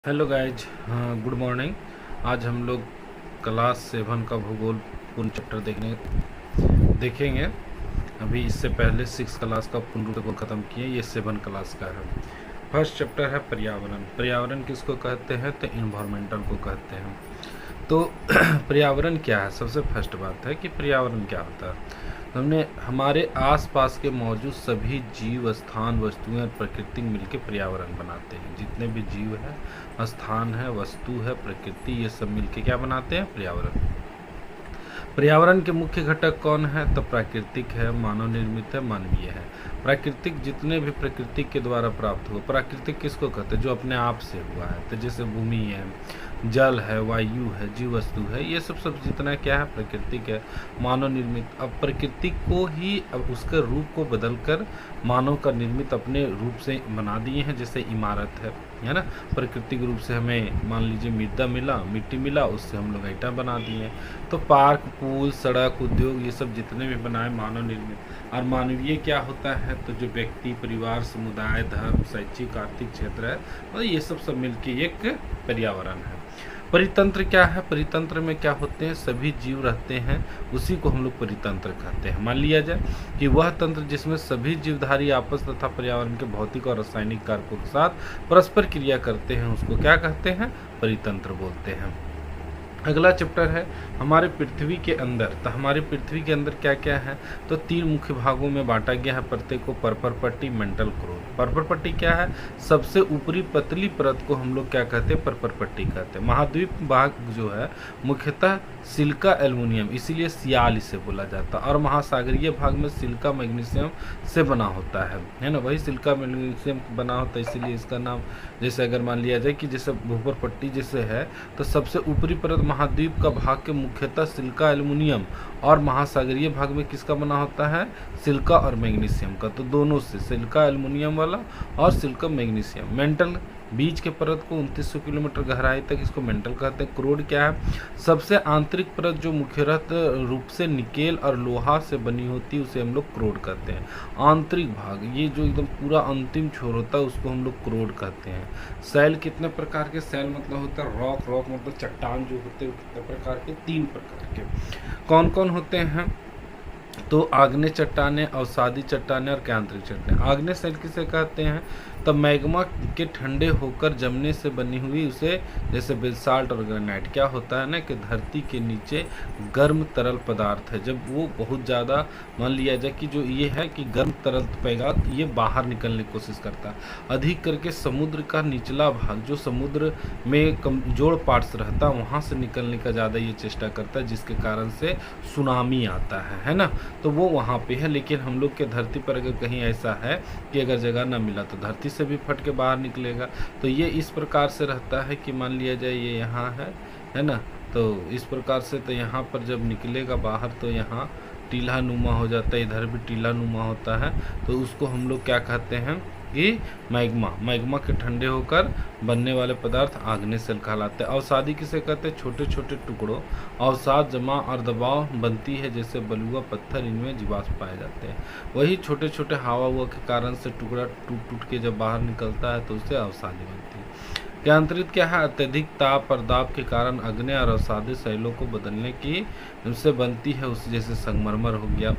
Hello guys, good morning. आज हम लोग क्लास 7 का भूगोल पूर्ण चैप्टर देखेंगे। अभी इससे पहले 6 क्लास का पूर्ण रूप से ख़त्म किए, ये 7 क्लास का है। फर्स्ट चैप्टर है पर्यावरण। पर्यावरण किसको कहते हैं? तो इन्वायरमेंटल को कहते हैं। तो पर्यावरण क्या है? सबसे फर्स्ट बात है कि पर्यावरण क्या होता है। हमने हमारे आसपास के मौजूद सभी जीव, स्थान, वस्तुएं और प्रकृति मिलकर पर्यावरण बनाते हैं। जितने भी जीव है, स्थान है, वस्तु है, प्रकृति, ये सब मिलके क्या बनाते हैं? पर्यावरण। पर्यावरण के मुख्य घटक कौन है? तो प्राकृतिक है, मानव निर्मित है, मानवीय है। प्राकृतिक जितने भी प्रकृति के द्वारा प्राप्त हुआ। प्राकृतिक किसको कहते हैं? जो अपने आप से हुआ है। तो जैसे भूमि है, जल है, वायु है, जीव वस्तु है, ये सब जितना क्या है? प्राकृतिक है। मानव निर्मित, अब प्रकृति को ही अब उसके रूप को बदलकर मानव का निर्मित अपने रूप से बना दिए हैं। जैसे इमारत है ना, प्राकृतिक रूप से हमें मान लीजिए मिट्टी मिला, उससे हम लोग ईंटा बना दिए। तो पार्क, पुल, सड़क, उद्योग, ये सब जितने भी बनाए मानव निर्मित। और मानवीय क्या होता है? तो जो व्यक्ति, परिवार, समुदाय, धर्म, शैक्षिक, आर्थिक क्षेत्र है, और ये सब मिलके एक पर्यावरण है। परितंत्र क्या है? परितंत्र में क्या होते हैं? सभी जीव रहते हैं, उसी को हम लोग परितंत्र कहते हैं। मान लिया जाए कि वह तंत्र जिसमें सभी जीवधारी आपस तथा पर्यावरण के भौतिक और रासायनिक कारकों के साथ परस्पर क्रिया करते हैं, उसको क्या कहते हैं? परितंत्र बोलते हैं। अगला चैप्टर है हमारे पृथ्वी के अंदर। तो हमारे पृथ्वी के अंदर क्या क्या है? तो 3 मुख्य भागों में बांटा गया है प्रत्येक को। पर्पर पट्टी, मेंटल क्रोन। पर्पर पट्टी क्या है? सबसे ऊपरी पतली परत को हम लोग क्या कहते हैं? पर्पर पट्टी कहते हैं। महाद्वीप भाग जो है मुख्यतः सिलिका एल्युमिनियम, इसीलिए सियाल इसे बोला जाता है। और महासागरीय भाग में सिलिका मैग्नीशियम से बना होता है ना, वही सिलिका मैग्नीशियम बना होता है, इसीलिए इसका नाम। जैसे अगर मान लिया जाए कि जैसे ऊपर पट्टी जैसे है, तो सबसे ऊपरी परत महाद्वीप का भाग के मुख्यतः सिलिका एल्युमिनियम, और महासागरीय भाग में किसका बना होता है? सिलिका और मैग्नीशियम का। तो दोनों से, सिलिका एल्युमिनियम वाला और सिलिका मैग्नीशियम। मेंटल, बीच के परत को 2900 किलोमीटर गहराई तक, इसको मेंटल कहते हैं। क्रोड क्या है? सबसे आंतरिक परत जो मुख्यतः रूप से निकेल और लोहा से बनी होती है, उसे हम लोग क्रोड कहते हैं। आंतरिक भाग, ये जो एकदम पूरा अंतिम छोर होता है, उसको हम लोग क्रोड कहते हैं। सैल कितने प्रकार के? सैल मतलब होता है रॉक। रॉक मतलब चट्टान जो होते हैं, कितने प्रकार के? 3 प्रकार के। कौन कौन होते हैं? तो आग्नेय चट्टानें, अवसादी चट्टानें और आंतरिक चट्टानें। आग्नेय सैल किसे कहते हैं? तब मैग्मा के ठंडे होकर जमने से बनी हुई, उसे जैसे बेसाल्ट और ग्रेनाइट। क्या होता है ना कि धरती के नीचे गर्म तरल पदार्थ है, जब वो बहुत ज़्यादा मान लिया जाए कि जो ये है कि गर्म तरल पदार्थ ये बाहर निकलने की कोशिश करता है। अधिक करके समुद्र का निचला भाग, जो समुद्र में कमजोर पार्ट्स रहता है, वहाँ से निकलने का ज़्यादा ये चेष्टा करता है, जिसके कारण से सुनामी आता है ना। तो वो वहाँ पे है। लेकिन हम लोग के धरती पर अगर कहीं ऐसा है कि अगर जगह ना मिला तो धरती से भी फट के बाहर निकलेगा। तो ये इस प्रकार से रहता है कि मान लिया जाए ये यहाँ है ना, तो इस प्रकार से तो यहाँ पर जब निकलेगा बाहर तो यहाँ टीला नुमा हो जाता है, इधर भी टीला नुमा होता है। तो उसको हम लोग क्या कहते हैं कि मैग्मा के ठंडे होकर बनने वाले पदार्थ आग्नेय सैल कहलाते हैं। अवसादी किसे कहते हैं? छोटे छोटे टुकड़ों अवसाद जमा और दबाव बनती है, जैसे बलुआ पत्थर, इनमें जीवाश्म पाए जाते हैं। वही छोटे छोटे हवा के कारण से टुकड़ा टूट टूट के जब बाहर निकलता है तो उससे अवसादी बनती है। केंद्रित क्या है? अत्यधिक ताप और दाब के कारण आग्नेय और अवसादी सैलों को बदलने की उनसे बनती है, उस जैसे संगमरमर हो गया।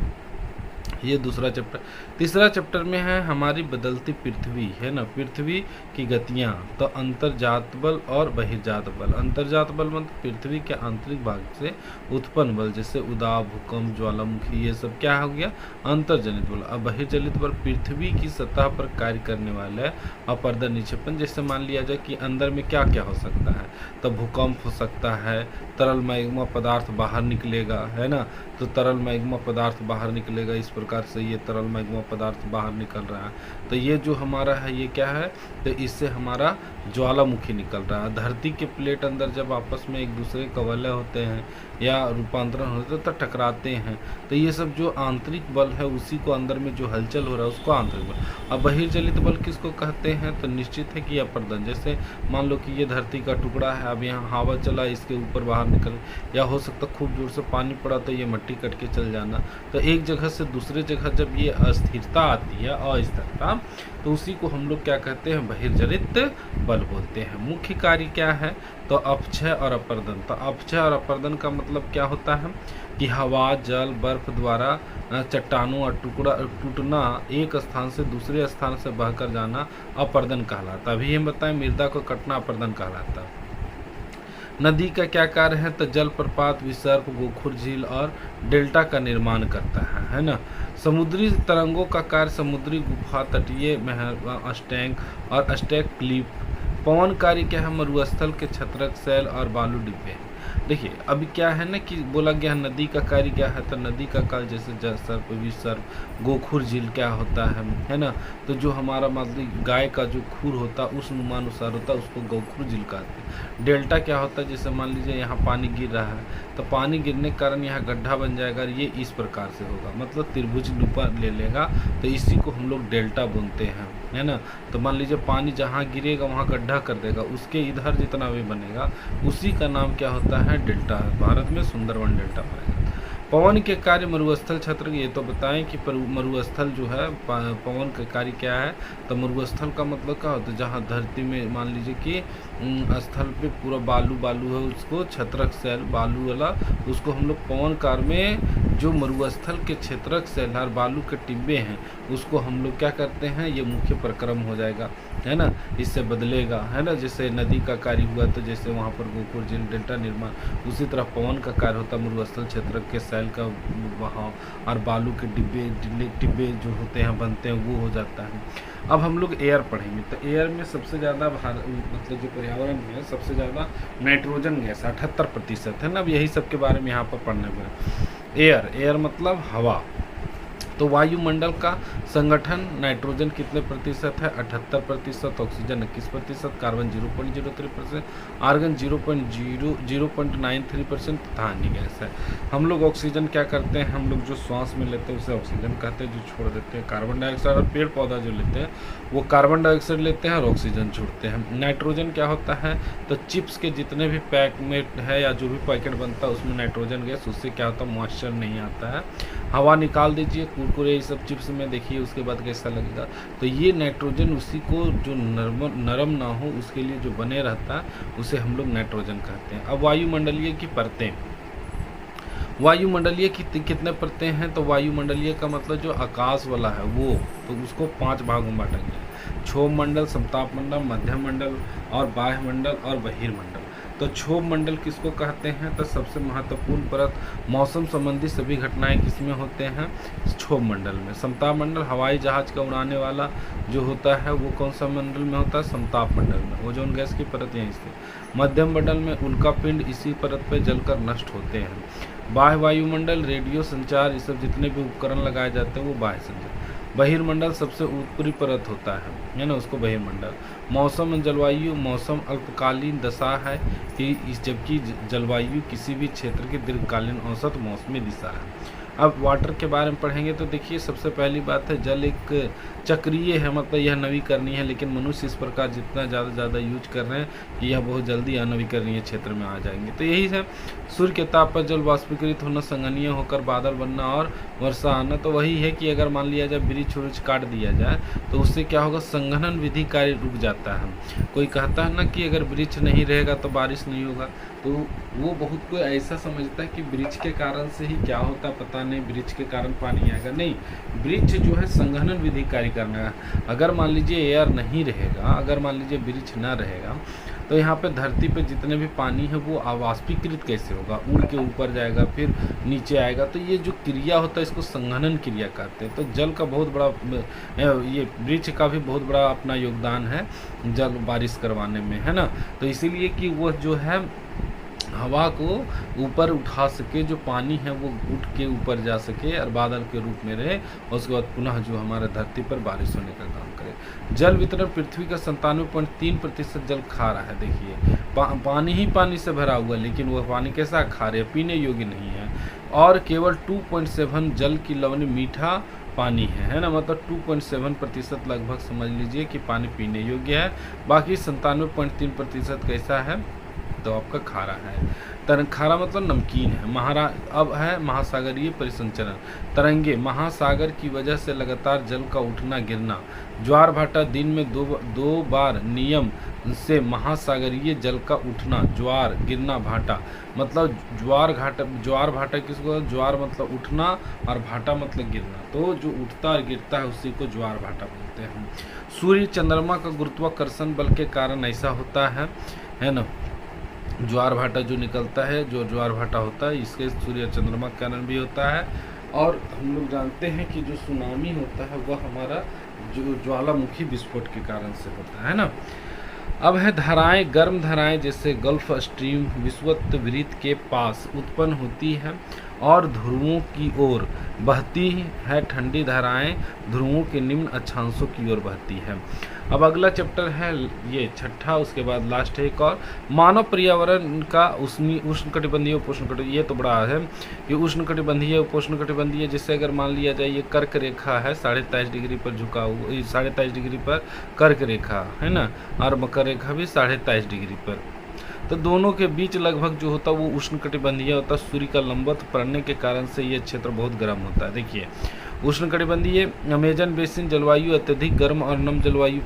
ये दूसरा चैप्टर। तीसरा चैप्टर में है हमारी बदलती पृथ्वी, है ना, पृथ्वी की गतियाँ। तो अंतर्जात बल और बहिर्जात बल। अंतर्जात बल मतलब पृथ्वी के आंतरिक भाग से उत्पन्न बल, जैसे उदाव, भूकंप, ज्वालामुखी, ये सब क्या हो गया? अंतर्जनित बल। और बहिर्जनित बल पृथ्वी की सतह पर कार्य करने वाला है अपर्दन निक्षेपण। जैसे मान लिया जाए कि अंदर में क्या क्या हो सकता है? तो भूकंप हो सकता है, तरल मैग्मा पदार्थ बाहर निकलेगा, है ना, तो तरल मैग्मा पदार्थ बाहर निकलेगा। इस प्रकार से ये तरल मैग्मा पदार्थ बाहर निकल रहा है। तो ये जो हमारा है ये क्या है? तो इससे हमारा ज्वालामुखी निकल रहा है। धरती के प्लेट अंदर जब आपस में एक दूसरे के वलय होते हैं या रूपांतरण होते हैं तो टकराते हैं। तो ये सब जो आंतरिक बल है, उसी को अंदर में जो हलचल हो रहा है उसको आंतरिक बल। अब बहिर्जलित बल किसको कहते हैं? तो निश्चित है कि अपर्दन। जैसे मान लो कि ये धरती का टुकड़ा है, अब यहाँ हवा चला, इसके ऊपर बाहर निकल, या हो सकता खूब जोर से पानी पड़ा तो ये मट्टी कट के चल जाना। तो एक जगह से दूसरे जगह जब ये अस्थिरता आती है, अस्थिरता, तो उसी को हम लोग क्या कहते हैं, बहिर्जनित बल बोलते हैं। मुख्य कार्य क्या है, तो अपक्षय और अपर्दन। तो अपक्षय और अपर्दन का मतलब क्या होता है कि हवा, जल, बर्फ द्वारा चट्टानों और टूटना, एक स्थान से दूसरे स्थान से बहकर जाना अपर्दन कहलाता है। अभी हम बताएं, मृदा को कटना अपर्दन कहलाता है। नदी का क्या कार्य है, तो जल प्रपात, विसर्प, गोखुर झील और डेल्टा का निर्माण करता है ना। समुद्री तरंगों का कार्य समुद्री गुफा, तटीय अष्टैंक और अष्टैक क्लिप। पवन कार्य क्या है, मरुस्थल के छत्रक, शैल और बालू डिब्बे। देखिए अभी क्या है ना कि बोला गया नदी का कार्य क्या है, तो नदी का कार्य जैसे जल सर्प, विसर्प, गोखुर झील क्या होता है ना। तो जो हमारा मतलब गाय का जो खूर होता है उस नुमानुसार होता है, उसको गोखुर झील कहते हैं। डेल्टा क्या होता है, जैसे मान लीजिए यहाँ पानी गिर रहा है, तो पानी गिरने के कारण यहाँ गड्ढा बन जाएगा, ये इस प्रकार से होगा, मतलब त्रिभुज रूपा ले लेगा, तो इसी को हम लोग डेल्टा बोलते हैं, है ना। तो मान लीजिए पानी जहाँ गिरेगा वहाँ गड्ढा कर देगा, उसके इधर जितना भी बनेगा उसी का नाम क्या होता है, डेल्टा है। भारत में सुंदरवन डेल्टा पाया जाता है। पवन के कार्य मरुस्थल क्षेत्र, ये तो बताएं कि मरुस्थल जो है पवन का कार्य क्या है, तो मरुस्थल का मतलब क्या होता है, जहाँ धरती में मान लीजिए कि स्थल पे पूरा बालू है, उसको छत्रक शैल बालू वाला, उसको हम लोग पवन काल में जो मरुस्थल के छत्रक शैल और बालू के टिब्बे हैं उसको हम लोग क्या करते हैं, ये मुख्य प्रक्रम हो जाएगा, है ना, इससे बदलेगा, है ना। जैसे नदी का कार्य हुआ तो जैसे वहाँ पर गोखुर झील डेल्टा निर्माण, उसी तरह पवन का कार्य होता है मरुस्थल क्षेत्र के शैल का वहाँ और बालू के टिब्बे जो होते हैं बनते हैं, वो हो जाता है। अब हम लोग एयर पढ़ेंगे, तो एयर में सबसे ज़्यादा मतलब जो पर्यावरण में सबसे ज़्यादा नाइट्रोजन गैस 78% है ना। अब यही सब के बारे में यहाँ पर पढ़ने में। एयर मतलब हवा। तो वायुमंडल का संगठन नाइट्रोजन कितने प्रतिशत है, 78%, ऑक्सीजन 21%, कार्बन 0.03%, आर्गन 0.93% तथा अन्य गैस है। हम लोग ऑक्सीजन क्या करते हैं, हम लोग जो श्वास में लेते हैं उसे ऑक्सीजन कहते हैं, जो छोड़ देते हैं कार्बन डाइऑक्साइड, और पेड़ पौधा जो लेते हैं वो कार्बन डाइऑक्साइड लेते हैं और ऑक्सीजन छोड़ते हैं। नाइट्रोजन क्या होता है, तो चिप्स के जितने भी पैक में है या जो भी पैकेट बनता है उसमें नाइट्रोजन गैस, उससे क्या होता है, मॉइस्चर नहीं आता है। हवा निकाल दीजिए, कुरकुरे ये सब चिप्स में देखिए, उसके बाद कैसा लगेगा। तो ये नाइट्रोजन उसी को जो नरम ना हो उसके लिए जो बने रहता है उसे हम लोग नाइट्रोजन कहते हैं। अब वायुमंडलीय की परतें, वायुमंडलीय की कितने परतें हैं, तो वायुमंडलीय का मतलब जो आकाश वाला है वो, तो उसको 5 भागों में बांटा गया है। क्षोभ मंडल, समताप मंडल, मध्यम मंडल और बाह्य मंडल और बहिर्मंडल। तो क्षोभ मंडल किसको कहते हैं, तो सबसे महत्वपूर्ण परत मौसम संबंधी सभी घटनाएं किसमें होते हैं, क्षोभ मंडल में। समताप मंडल हवाई जहाज का उड़ाने वाला जो होता है वो कौन सा मंडल में होता है, समताप मंडल में। ओजोन गैस की परत यहीं से। मध्यम मंडल में उल्का पिंड इसी परत पर जलकर नष्ट होते हैं। बाह्य वायुमंडल, रेडियो संचार, ये सब जितने भी उपकरण लगाए जाते हैं वो बाह्य संचार। बहिर्मंडल सबसे ऊपरी परत होता है ना, उसको बहिर्मंडल। मौसम जलवायु, मौसम अल्पकालीन दशा है कि जबकि जलवायु किसी भी क्षेत्र की दीर्घकालीन औसत मौसमी दिशा है। अब वाटर के बारे में पढ़ेंगे तो देखिए सबसे पहली बात है, जल एक चक्रीय है, मतलब यह नवीकरणीय है, लेकिन मनुष्य इस प्रकार जितना ज़्यादा यूज कर रहे हैं कि यह बहुत जल्दी अनवीकरणीय क्षेत्र में आ जाएंगे। तो यही है, सूर्य के ताप पर जल वाष्पीकृत होना, संघनीय होकर बादल बनना और वर्षा आना। तो वही है कि अगर मान लिया जाए वृक्ष उच्च काट दिया जाए तो उससे क्या होगा, संघनन विधि कार्य रुक जाता है। कोई कहता है ना कि अगर वृक्ष नहीं रहेगा तो बारिश नहीं होगा, तो वो बहुत कोई ऐसा समझता है कि वृक्ष के कारण से ही क्या होता है पता नहीं, वृक्ष के कारण पानी आएगा। नहीं, वृक्ष जो है संघनन विधि कार्य करना है। अगर मान लीजिए एयर नहीं रहेगा, अगर मान लीजिए वृक्ष ना रहेगा, तो यहाँ पे धरती पे जितने भी पानी है वो वाष्पीकृत कैसे होगा, उड़ के ऊपर जाएगा फिर नीचे आएगा। तो ये जो क्रिया होता है इसको संघनन क्रिया कहते हैं। तो जल का बहुत बड़ा, ये वृक्ष का भी बहुत बड़ा अपना योगदान है जल बारिश करवाने में, है ना। तो इसीलिए कि वो जो है हवा को ऊपर उठा सके, जो पानी है वो उठ के ऊपर जा सके और बादल के रूप में रहे, और उसके बाद पुनः जो हमारे धरती पर बारिश होने का काम करे। जल वितरण पृथ्वी का 97.3% जल खारा है। देखिए पानी ही पानी से भरा हुआ है, लेकिन वह पानी कैसा खारा है, पीने योग्य नहीं है। और केवल 2.7 जल की लवण मीठा पानी है ना, मतलब 2.7% लगभग समझ लीजिए कि पानी पीने योग्य है। बाकी 97.3% कैसा है, तो आपका खारा है। खारा मतलब नमकीन है। अब है महासागरीय परिसंचरण। तरंगे, महासागर की वजह से लगातार जल का उठना गिरना। ज्वार भाटा, दिन में दो बार नियम से महासागरीय जल का उठना। ज्वार गिरना भाटा मतलब ज्वार भाटा किसको? ज्वार मतलब उठना और भाटा मतलब गिरना, तो जो उठता और गिरता है उसी को ज्वार भाटा बोलते हैं। सूर्य चंद्रमा का गुरुत्वाकर्षण बल के कारण ऐसा होता है ना। ज्वार भाटा जो निकलता है, जो ज्वार भाटा होता है, इसके सूर्य चंद्रमा के कारण भी होता है। और हम लोग जानते हैं कि जो सुनामी होता है वह हमारा जो ज्वालामुखी विस्फोट के कारण से होता है ना। अब है धाराएं, गर्म धाराएं जैसे गल्फ स्ट्रीम विषुववृत्त के पास उत्पन्न होती है और ध्रुवों की ओर बहती है। ठंडी धाराएं ध्रुवों के निम्न अक्षांशों की ओर बहती है। अब अगला चैप्टर है ये छठा, उसके बाद लास्ट है एक और, मानव पर्यावरण का उष्णकटिबंधीय उपोष्णकटिबंधीय। ये तो बड़ा है, ये उष्णकटिबंधीय उपोष्णकटिबंधीय। जैसे अगर मान लिया जाए ये कर्क रेखा है 23.5 डिग्री पर झुका हुआ, 23.5 डिग्री पर कर्क रेखा है ना, और मकर रेखा भी 23.5 डिग्री पर। तो दोनों के बीच लगभग जो होता है वो उष्णकटिबंधीय होता है। सूर्य का लंबवत पड़ने के कारण से ये क्षेत्र बहुत गर्म होता है। देखिए उष्णकटिबंधीय अमेजन बेसिन जलवायु अत्यधिक गर्म और नम जलवायु,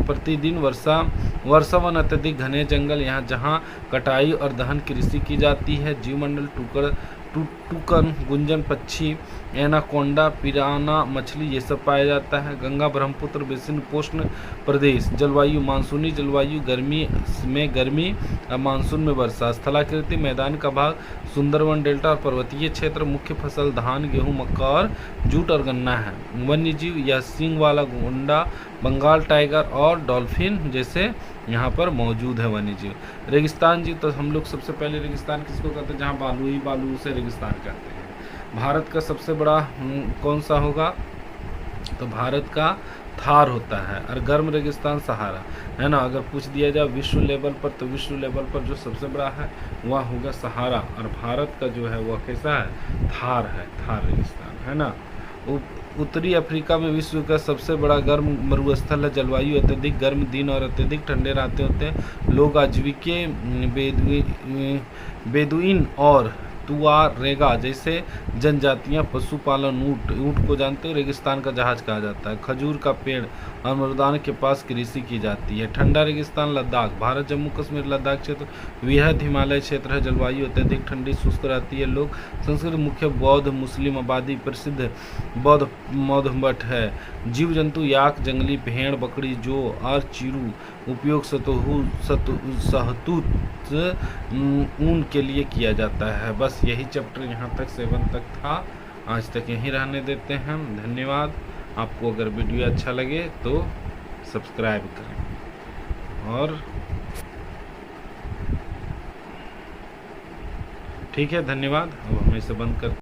प्रतिदिन वर्षावन, अत्यधिक घने जंगल, यहाँ जहाँ कटाई और दहन कृषि की जाती है। जीवमंडल टूकन, गुंजन पक्षी, एनाकोंडा, पिराना मछली ये सब पाया जाता है। गंगा ब्रह्मपुत्र बेसिन उपोष्ण प्रदेश, जलवायु मानसूनी जलवायु, गर्मी में गर्मी और मानसून में वर्षा। स्थलाकृति मैदान का भाग, सुंदरवन डेल्टा और पर्वतीय क्षेत्र। मुख्य फसल धान, गेहूं, मक्का और जूट और गन्ना है। वन्यजीव या सींग वाला गोंडा, बंगाल टाइगर और डॉल्फिन जैसे यहाँ पर मौजूद है वन्यजीव। रेगिस्तान जी, तो हम लोग सबसे पहले रेगिस्तान किसको कहते हैं? जहाँ बालू से रेगिस्तान कहते हैं। भारत का सबसे बड़ा कौन सा होगा? तो भारत का थार होता है। और गर्म रेगिस्तान सहारा है ना। अगर पूछ दिया जाए विश्व लेवल पर, तो विश्व लेवल पर जो सबसे बड़ा है वह होगा सहारा, और भारत का जो है वह कैसा है? थार है, थार रेगिस्तान है ना। उत्तरी अफ्रीका में विश्व का सबसे बड़ा गर्म मरुस्थल है। जलवायु अत्यधिक गर्म दिन और अत्यधिक ठंडे रहते होते हैं। लोग आजीविके बेदुइन और तुआरेगा जैसे जनजातियां, पशुपालन, ऊँट को जानते हो, रेगिस्तान का जहाज कहा जाता है। खजूर का पेड़ और मरुदान के पास कृषि की जाती है। ठंडा रेगिस्तान लद्दाख, भारत जम्मू कश्मीर लद्दाख क्षेत्र वृहद हिमालय क्षेत्र है। जलवायु अत्यधिक ठंडी शुष्क रहती है। लोग संस्कृत मुख्य बौद्ध मुस्लिम आबादी, प्रसिद्ध बौद्ध मठ है। जीव जंतु याक, जंगली भेड़, बकरी, जो और चीरू उपयोग सहतूत ऊन के लिए किया जाता है। बस यही चैप्टर यहाँ तक 7 तक था। आज तक यहीं रहने देते हैं। धन्यवाद। आपको अगर वीडियो अच्छा लगे तो सब्सक्राइब करें। और ठीक है, धन्यवाद। अब हम इसे बंद करते हैं।